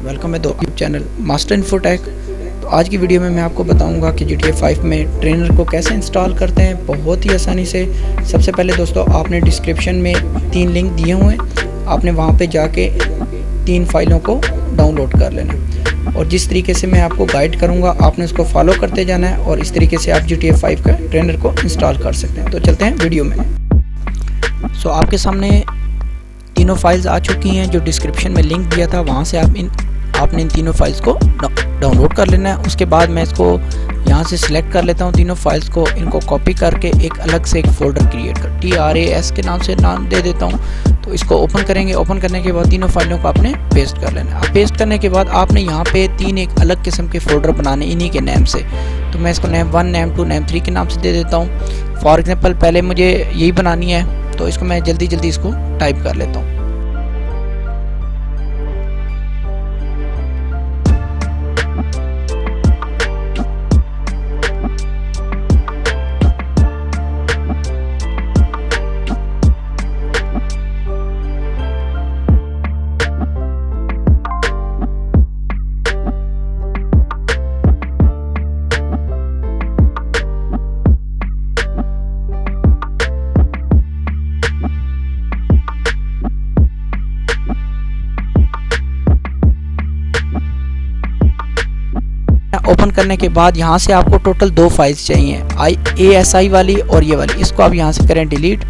Welcome है YouTube channel master infotech. तो आज की वीडियो में मैं आपको बताऊंगा कि GTA 5 में ट्रेनर को कैसे इंस्टॉल करते हैं बहुत ही आसानी से। सबसे पहले दोस्तों आपने डिस्क्रिप्शन में 3 लिंक दिए हुए हैं, आपने वहां पे जाके 3 फाइलों को डाउनलोड कर लेना और जिस तरीके से मैं आपको गाइड करूँगा आपने उसको फॉलो करते जाना है और इस तरीके से आप GTA 5 का ट्रेनर को इंस्टॉल कर सकते हैं। तो चलते हैं वीडियो में। सो आपके सामने तीनों फाइल्स आ चुकी हैं जो डिस्क्रिप्शन में लिंक दिया था, वहाँ से आपने इन तीनों फाइल्स को डाउनलोड कर लेना है। उसके बाद मैं इसको यहाँ से सिलेक्ट कर लेता हूँ, तीनों फाइल्स को इनको कॉपी करके एक अलग से एक फ़ोल्डर क्रिएट कर TRAS के नाम से नाम दे देता हूँ। तो इसको ओपन करेंगे, ओपन करने के बाद तीनों फाइलों को आपने पेस्ट कर लेना है। अब पेस्ट करने के बाद आपने यहाँ पे 3 एक अलग किस्म के फ़ोल्डर बनाने इन्हीं के नेम से। तो मैं इसको नेम 1, नेम 2, नेम 3 के नाम से दे देता हूँ। फॉर एग्जाम्पल पहले मुझे यही बनानी है तो इसको मैं जल्दी इसको टाइप कर लेता हूँ। ओपन करने के बाद यहाँ से आपको टोटल 2 फाइल्स चाहिए, ASI वाली और ये वाली। इसको आप यहाँ से करें डिलीट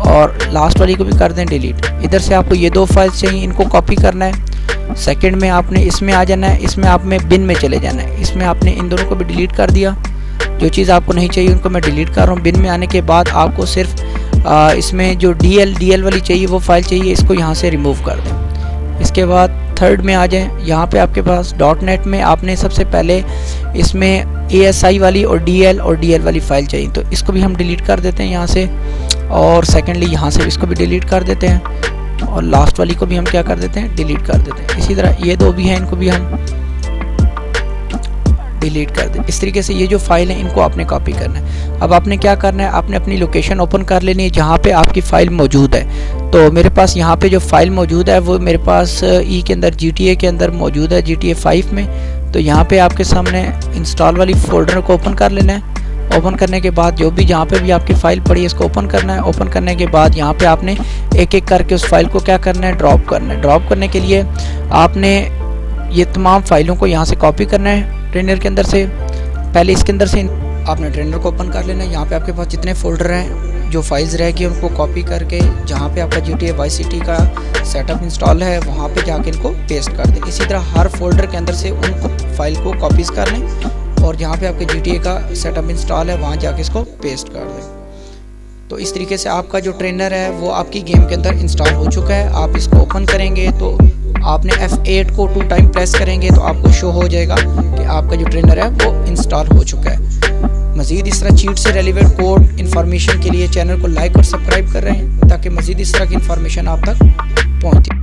और लास्ट वाली को भी कर दें डिलीट। इधर से आपको ये 2 फाइल्स चाहिए, इनको कॉपी करना है। सेकंड में आपने इसमें आ जाना है, इसमें आप में बिन में चले जाना है। इसमें आपने इन दोनों को भी डिलीट कर दिया, जो चीज़ आपको नहीं चाहिए उनको मैं डिलीट कर रहा हूँ। बिन में आने के बाद आपको सिर्फ इसमें जो DL वाली चाहिए वो फाइल चाहिए, इसको यहाँ से रिमूव कर दें। इसके बाद थर्ड में आ जाएं, यहाँ पे आपके पास .NET में आपने सबसे पहले इसमें ASI वाली और DL वाली फाइल चाहिए, तो इसको भी हम डिलीट कर देते हैं यहाँ से। और सेकेंडली यहाँ से इसको भी डिलीट कर देते हैं और लास्ट वाली को भी हम क्या कर देते हैं, डिलीट कर देते हैं। इसी तरह ये 2 भी हैं, इनको भी हम डिलीट कर दें। इस तरीके से ये जो फाइल है इनको आपने कॉपी करना है। अब आपने क्या करना है, आपने अपनी लोकेशन ओपन कर लेनी है जहाँ पे आपकी फ़ाइल मौजूद है। तो मेरे पास यहाँ पे जो फाइल मौजूद है वो मेरे पास के अंदर GTA के अंदर मौजूद है, GTA 5 में। तो यहाँ पे आपके सामने इंस्टॉल वाली फ़ोल्डर को ओपन कर लेना है। ओपन करने के बाद जो भी जहाँ पे भी आपकी फ़ाइल पड़ी है इसको ओपन करना है। ओपन करने के बाद यहाँ पे आपने एक एक करके उस फाइल को क्या करना है, ड्रॉप करना है। ड्रॉप करने के लिए आपने ये तमाम फाइलों को यहाँ से कॉपी करना है ट्रेनर के अंदर से। पहले इसके अंदर से आपने ट्रेनर को ओपन कर लेना है। यहाँ पे आपके पास जितने फोल्डर हैं, जो फाइल्स रहेगी उनको कॉपी करके जहाँ पे आपका GTA Vice City का सेटअप इंस्टॉल है वहाँ पे जाके इनको पेस्ट कर दें। इसी तरह हर फोल्डर के अंदर से उनको फाइल को कॉपीज कर लें और जहाँ पे आपके GTA का सेटअप इंस्टॉल है वहाँ जाके इसको पेस्ट कर दें। तो इस तरीके से आपका जो ट्रेनर है वो आपकी गेम के अंदर इंस्टॉल हो चुका है। आप इसको ओपन करेंगे तो आपने F8 को 2 टाइम प्रेस करेंगे तो आपको शो हो जाएगा कि आपका जो ट्रेनर है वो इंस्टॉल हो चुका है। मज़ीद इस तरह चीट से रेलिवेंट कोड इन्फॉर्मेशन के लिए चैनल को लाइक और सब्सक्राइब कर रहे हैं ताकि मज़ीद इस तरह की इन्फॉर्मेशन आप तक पहुँचे।